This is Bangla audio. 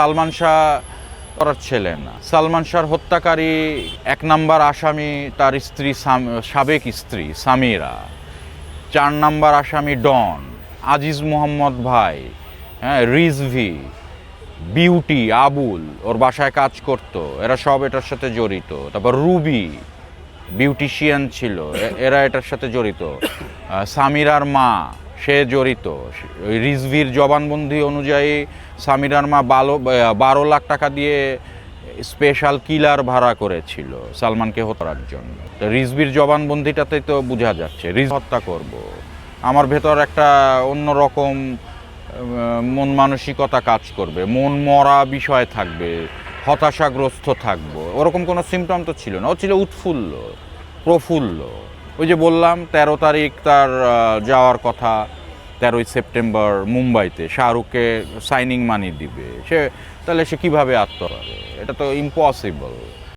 সালমান শাহ করার ছেলে না। সালমান শাহর হত্যাকারী 1 নাম্বার আসামি তার স্ত্রী, সাবেক স্ত্রী সামিরা। 4 নাম্বার আসামি ডন, আজিজ মোহাম্মদ ভাই, হ্যাঁ, রিজভি, বিউটি, আবুল ওর বাসায় কাজ করত, এরা সব এটার সাথে জড়িত। তারপর রুবি বিউটিশিয়ান ছিল, এরা এটার সাথে জড়িত। সামিরার মা, সে জড়িত। ওই রিজভির জবানবন্দি অনুযায়ী সামিরার মা 12 লাখ টাকা দিয়ে স্পেশাল কিলার ভাড়া করেছিল সালমানকে হত্যার জন্য। তো রিজভির জবানবন্দিটাতে তো বোঝা যাচ্ছে হত্যা করব। আমার ভেতর একটা অন্যরকম মন মানসিকতা কাজ করবে, মন মরা বিষয় থাকবে, হতাশাগ্রস্ত থাকবো, ওরকম কোনো সিমটম তো ছিল না। ও ছিল উৎফুল্ল, প্রফুল্ল। ওই যে বললাম 13 তারিখ তার যাওয়ার কথা, 13ই সেপ্টেম্বর মুম্বাইতে শাহরুখকে সাইনিং মানি দিবে। তাহলে সে কীভাবে আত্মহত্যা করে? এটা তো ইম্পসিবল।